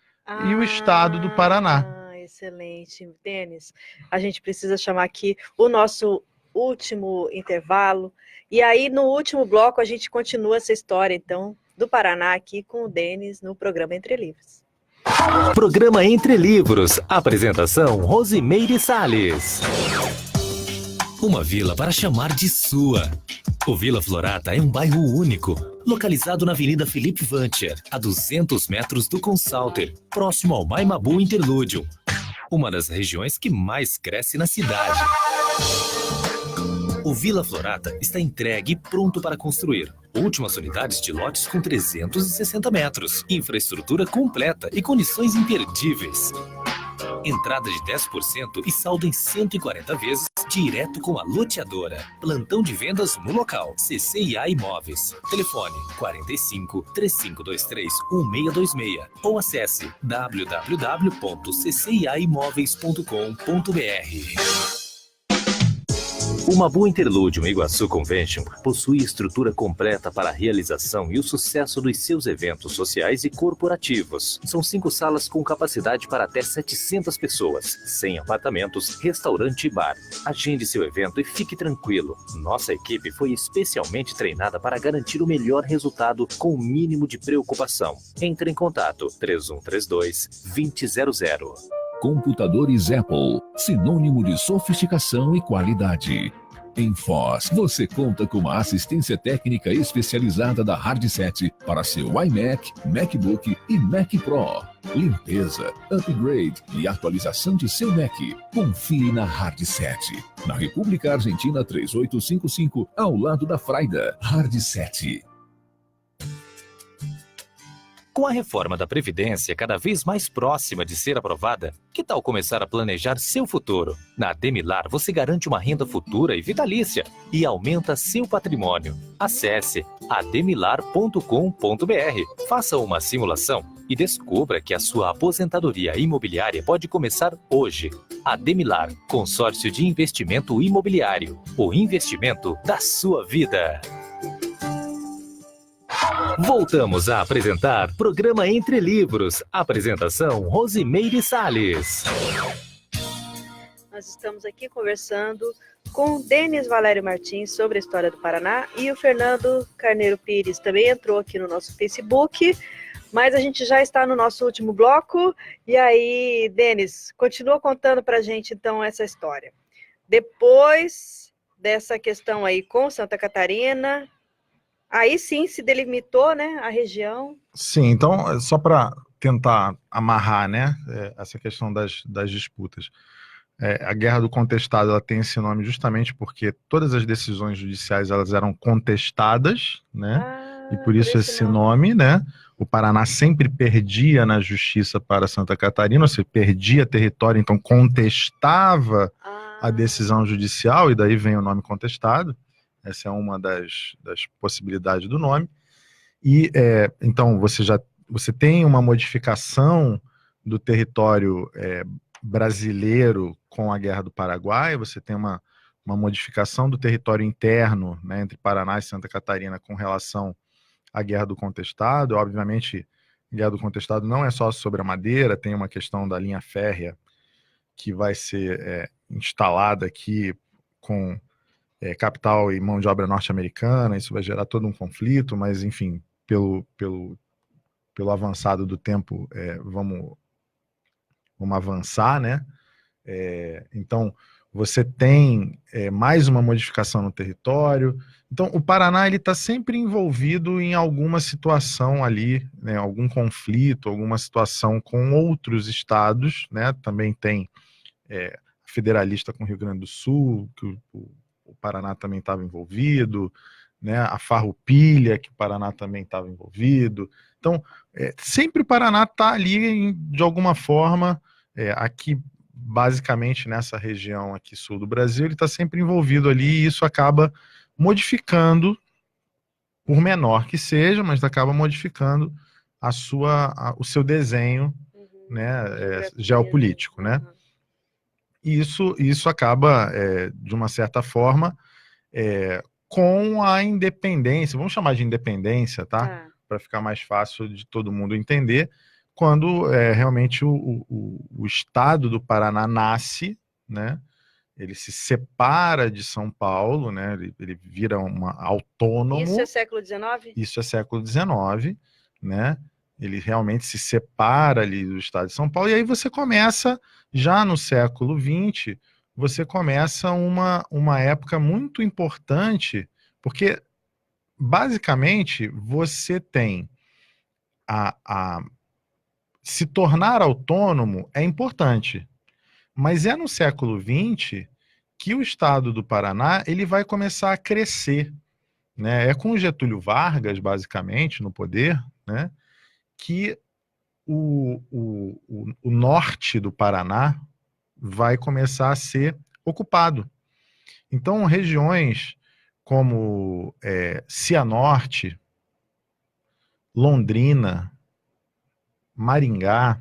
e o estado do Paraná. Excelente, Denis. A gente precisa chamar aqui o nosso último intervalo. E aí, no último bloco, a gente continua essa história, então, do Paraná aqui com o Denis no programa Entre Livros. Programa Entre Livros. Apresentação Rosimeire Salles. Uma vila para chamar de sua. O Vila Florata é um bairro único, localizado na Avenida Felipe Vancher, a 200 metros do Consalter, próximo ao Maimabu Interlúdio, uma das regiões que mais cresce na cidade. O Vila Florata está entregue e pronto para construir. Últimas unidades de lotes com 360 metros, infraestrutura completa e condições imperdíveis. Entrada de 10% e saldo em 140 vezes, direto com a loteadora. Plantão de vendas no local. CCIA Imóveis. Telefone 45 3523 1626 ou acesse www.cciaimoveis.com.br. O Mabu Interlúdio Iguaçu Convention possui estrutura completa para a realização e o sucesso dos seus eventos sociais e corporativos. São 5 salas com capacidade para até 700 pessoas, 100 apartamentos, restaurante e bar. Agende seu evento e fique tranquilo. Nossa equipe foi especialmente treinada para garantir o melhor resultado com o mínimo de preocupação. Entre em contato 3132-2000. Computadores Apple, sinônimo de sofisticação e qualidade. Em Foz, você conta com uma assistência técnica especializada da Hardset para seu iMac, MacBook e Mac Pro. Limpeza, upgrade e atualização de seu Mac. Confie na Hardset. Na República Argentina 3855, ao lado da Fraida. Hardset. Com a reforma da Previdência cada vez mais próxima de ser aprovada, que tal começar a planejar seu futuro? Na Ademilar você garante uma renda futura e vitalícia e aumenta seu patrimônio. Acesse ademilar.com.br, faça uma simulação e descubra que a sua aposentadoria imobiliária pode começar hoje. Ademilar, consórcio de investimento imobiliário, o investimento da sua vida. Voltamos a apresentar Programa Entre Livros. Apresentação Rosimeire Salles. Nós estamos aqui conversando com Denis Valério Martins sobre a história do Paraná e o Fernando Carneiro Pires também entrou aqui no nosso Facebook, mas a gente já está no nosso último bloco. E aí, Denis, continua contando para a gente então essa história. Depois dessa questão aí com Santa Catarina, aí sim se delimitou, né, a região. Sim, então, só para tentar amarrar, né, essa questão das disputas. A Guerra do Contestado, ela tem esse nome justamente porque todas as decisões judiciais elas eram contestadas, né, e por isso esse nome, né. O Paraná sempre perdia na justiça para Santa Catarina, ou seja, perdia território, então contestava a decisão judicial, e daí vem o nome contestado. Essa é uma das possibilidades do nome. E, então, você tem uma modificação do território brasileiro com a Guerra do Paraguai, você tem uma modificação do território interno, né, entre Paraná e Santa Catarina com relação à Guerra do Contestado. Obviamente, a Guerra do Contestado não é só sobre a madeira, tem uma questão da linha férrea que vai ser instalada aqui com capital e mão de obra norte-americana. Isso vai gerar todo um conflito, mas, enfim, pelo avançado do tempo, vamos avançar, né? Então, você tem mais uma modificação no território. Então, o Paraná ele está sempre envolvido em alguma situação ali, né, algum conflito, alguma situação com outros estados, né? Também tem federalista com o Rio Grande do Sul, que o Paraná também estava envolvido, né? A Farroupilha, que o Paraná também estava envolvido. Então, sempre o Paraná está ali, de alguma forma, aqui, basicamente nessa região aqui sul do Brasil, ele está sempre envolvido ali, e isso acaba modificando, por menor que seja, mas acaba modificando o seu desenho, né, geopolítico, né? E isso acaba, de uma certa forma, com a independência, vamos chamar de independência, tá? Para ficar mais fácil de todo mundo entender, quando realmente o estado do Paraná nasce, né? Ele se separa de São Paulo, né? Ele vira autônomo. Isso é século XIX? Isso é século XIX, né? Ele realmente se separa ali do estado de São Paulo, e aí você começa, já no século XX, você começa uma época muito importante, porque, basicamente, você tem se tornar autônomo é importante, mas é no século XX que o estado do Paraná ele vai começar a crescer, né? É com Getúlio Vargas, basicamente, no poder, né, que o norte do Paraná vai começar a ser ocupado. Então, regiões como Cianorte, Londrina, Maringá,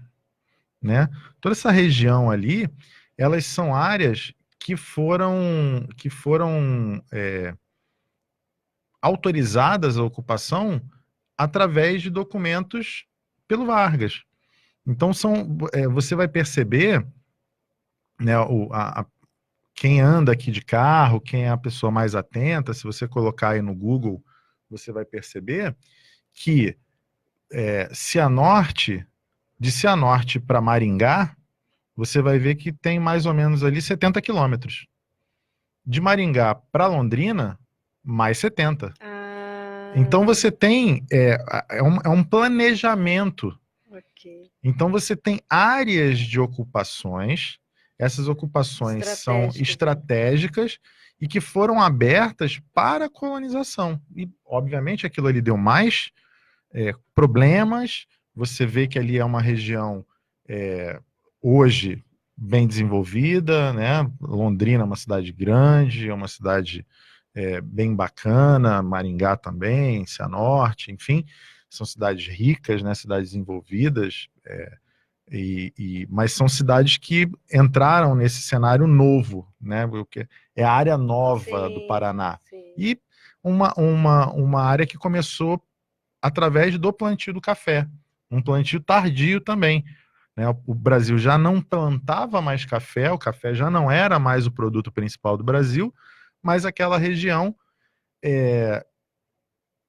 né? Toda essa região ali, elas são áreas que foram autorizadas à ocupação através de documentos pelo Vargas. Então, você vai perceber, né, quem anda aqui de carro, quem é a pessoa mais atenta, se você colocar aí no Google, você vai perceber que de Cianorte para Maringá, você vai ver que tem mais ou menos ali 70 quilômetros. De Maringá para Londrina, mais 70. Então você tem um planejamento. Okay. Então você tem áreas de ocupações, essas ocupações são estratégicas e que foram abertas para a colonização. E, obviamente, aquilo ali deu mais problemas. Você vê que ali é uma região hoje bem desenvolvida, né? Londrina é uma cidade grande, é uma cidade bem bacana, Maringá também, Cianorte, enfim, são cidades ricas, né? Cidades desenvolvidas, mas são cidades que entraram nesse cenário novo, né? Porque é a área nova do Paraná. Sim. E uma área que começou através do plantio do café, um plantio tardio também, né? O Brasil já não plantava mais café, o café já não era mais o produto principal do Brasil, mas aquela região,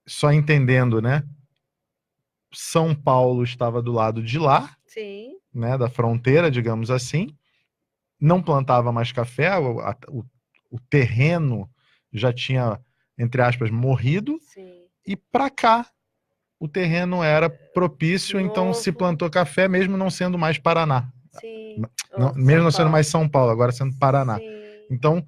só entendendo, né? São Paulo estava do lado de lá, sim, né, da fronteira, digamos assim, não plantava mais café, o terreno já tinha, entre aspas, morrido, sim, e para cá o terreno era propício, então se plantou café, mesmo não sendo mais Paraná. Sim. Mesmo não sendo mais São Paulo, agora sendo Paraná. Sim. Então,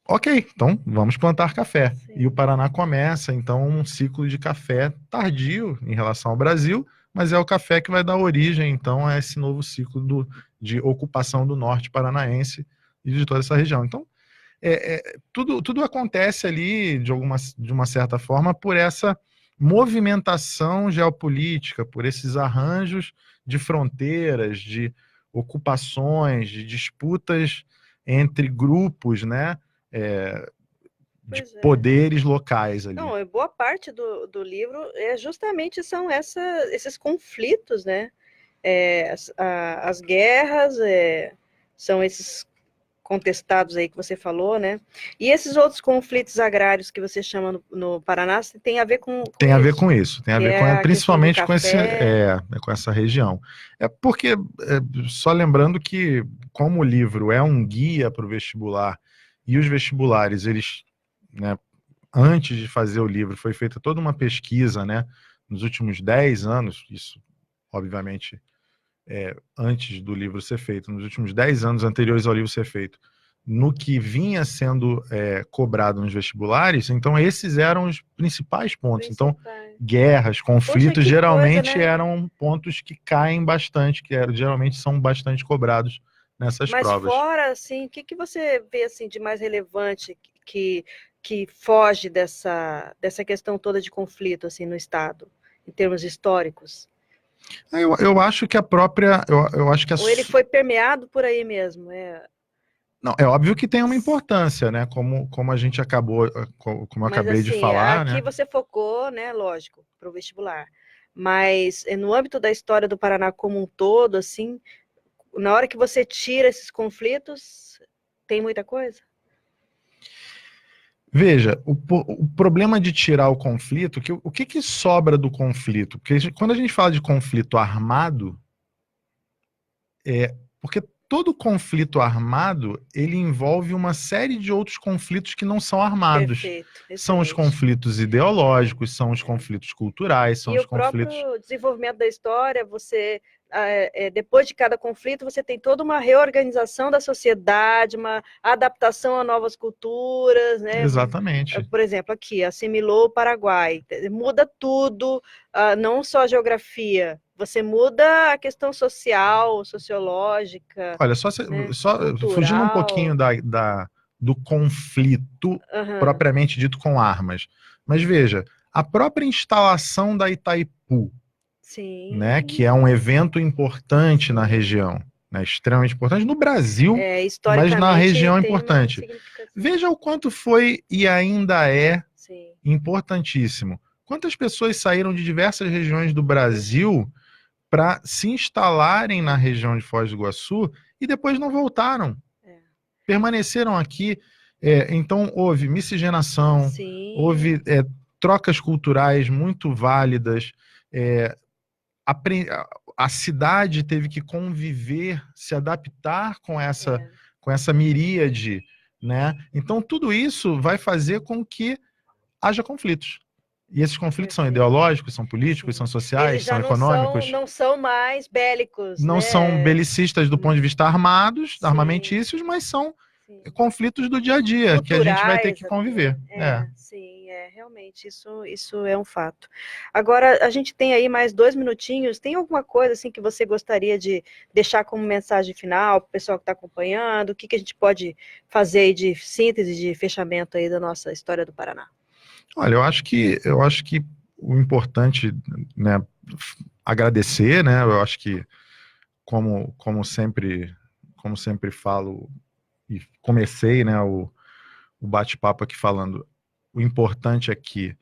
ok, então vamos plantar café. Sim. E o Paraná começa, então, um ciclo de café tardio em relação ao Brasil, mas é o café que vai dar origem, então, a esse novo ciclo de ocupação do norte paranaense e de toda essa região. Então, tudo acontece ali, de uma certa forma, por essa movimentação geopolítica, por esses arranjos de fronteiras, de ocupações, de disputas entre grupos, né, de poderes locais ali. Não, boa parte do livro justamente são esses conflitos, né? As guerras, são esses contestados aí que você falou, né? E esses outros conflitos agrários que você chama no Paraná, tem a ver com tem a ver isso, com isso, tem a que ver é com, a questão do principalmente com café. com essa região. É porque, só lembrando que, como o livro é um guia para o vestibular, e os vestibulares, eles, né, antes de fazer o livro, foi feita toda uma pesquisa, né, nos últimos 10 anos, isso, obviamente, antes do livro ser feito, nos últimos 10 anos anteriores ao livro ser feito, no que vinha sendo cobrado nos vestibulares, então esses eram os principais pontos. Então, guerras, conflitos, geralmente coisa, né? eram pontos que caem bastante, geralmente são bastante cobrados nessas Mas provas. fora, assim, o que você vê assim, de mais relevante que foge dessa questão toda de conflito assim, no Estado, em termos históricos? Eu acho que a própria... Eu acho que Ou ele foi permeado por aí mesmo? Não, é óbvio que tem uma importância, né? Como a gente acabou, como eu acabei de falar, aqui né? você focou, né, lógico, para o vestibular. Mas no âmbito da história do Paraná como um todo, assim, na hora que você tira esses conflitos, tem muita coisa? Veja, o problema de tirar o conflito, o que sobra do conflito? Porque quando a gente fala de conflito armado, porque todo conflito armado, ele envolve uma série de outros conflitos que não são armados. Perfeito, são os conflitos ideológicos, são os conflitos culturais, são e os o próprio conflitos... desenvolvimento da história, você, depois de cada conflito, você tem toda uma reorganização da sociedade, uma adaptação a novas culturas, né? Exatamente. Por exemplo, aqui, assimilou o Paraguai, muda tudo, não só a geografia, você muda a questão social, sociológica. Olha, só fugindo um pouquinho do conflito propriamente dito com armas. Mas veja, a própria instalação da Itaipu, né, que é um evento importante na região, né, extremamente importante no Brasil, mas na região é importante. Veja o quanto foi e ainda é importantíssimo. Quantas pessoas saíram de diversas regiões do Brasil para se instalarem na região de Foz do Iguaçu e depois não voltaram. Permaneceram aqui. Então, houve miscigenação, houve trocas culturais muito válidas, a cidade teve que conviver, se adaptar com essa miríade, né? Então, tudo isso vai fazer com que haja conflitos. E esses conflitos são ideológicos, são políticos, são sociais, são econômicos. Não são mais bélicos. Não são belicistas do ponto de vista armamentícios, mas são conflitos do dia a dia, culturais, que a gente vai ter que conviver. Sim, realmente, isso é um fato. Agora, a gente tem aí mais 2 minutinhos, tem alguma coisa assim que você gostaria de deixar como mensagem final para o pessoal que está acompanhando? O que a gente pode fazer aí de síntese, de fechamento aí da nossa história do Paraná? Olha, eu acho que o importante, né, agradecer, né? Eu acho que como sempre falo e comecei, né, o bate-papo aqui falando, o importante é que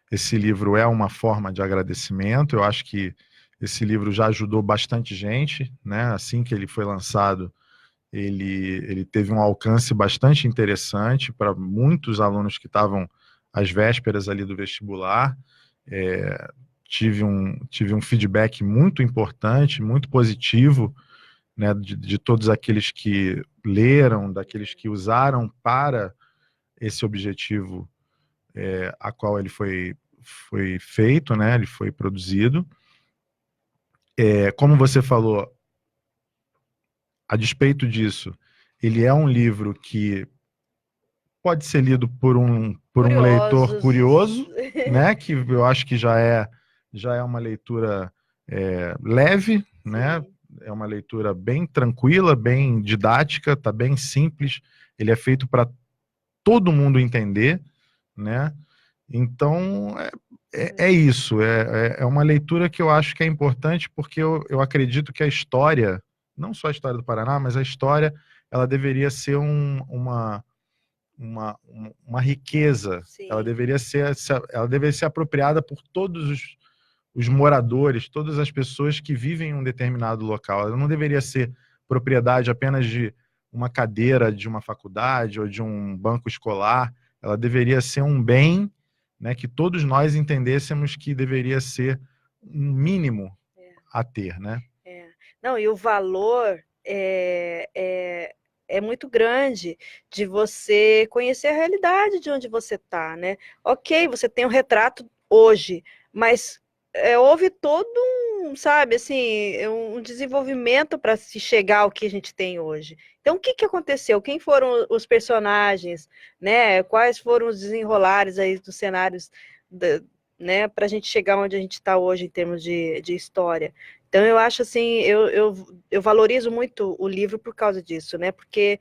esse livro é uma forma de agradecimento. Eu acho que esse livro já ajudou bastante gente, né? Assim que ele foi lançado, ele teve um alcance bastante interessante para muitos alunos que estavam às vésperas ali do vestibular. Tive um feedback muito importante, muito positivo, né, de todos aqueles que leram, daqueles que usaram para esse objetivo a qual ele foi feito, né, ele foi produzido. Como você falou, a despeito disso, ele é um livro que pode ser lido por um leitor curioso, né? Que eu acho que já é uma leitura leve, né? É uma leitura bem tranquila, bem didática, está bem simples. Ele é feito para todo mundo entender, né? Então, é isso. É uma leitura que eu acho que é importante, porque eu acredito que a história, não só a história do Paraná, mas a história, ela deveria ser uma riqueza. Ela deveria ser apropriada por todos os moradores, todas as pessoas que vivem em um determinado local. Ela não deveria ser propriedade apenas de uma cadeira de uma faculdade ou de um banco escolar, ela deveria ser um bem, né, que todos nós entendêssemos que deveria ser um mínimo a ter, né? Não, e o valor é muito grande de você conhecer a realidade de onde você está, né? Ok, você tem um retrato hoje, mas houve todo sabe, assim, um desenvolvimento para se chegar ao que a gente tem hoje. Então, o que aconteceu? Quem foram os personagens, né? Quais foram os desenrolares aí dos cenários, né, para a gente chegar onde a gente está hoje em termos de história? Então, eu acho assim, eu valorizo muito o livro por causa disso, né? Porque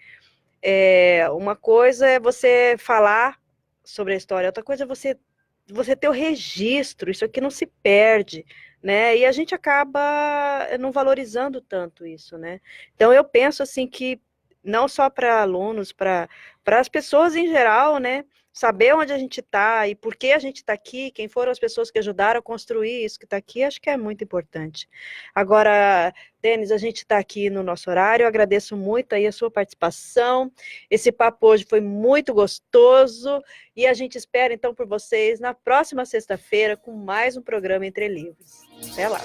uma coisa é você falar sobre a história, outra coisa é você ter o registro, isso aqui não se perde, né? E a gente acaba não valorizando tanto isso, né? Então, eu penso assim que não só para alunos, para as pessoas em geral, né? Saber onde a gente está e por que a gente está aqui, quem foram as pessoas que ajudaram a construir isso que está aqui, acho que é muito importante. Agora, Denis, a gente está aqui no nosso horário, eu agradeço muito aí a sua participação, esse papo hoje foi muito gostoso, e a gente espera então por vocês na próxima sexta-feira com mais um programa Entre Livros. Até lá!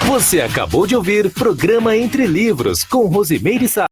Você acabou de ouvir Programa Entre Livros, com Rosimeire Salles.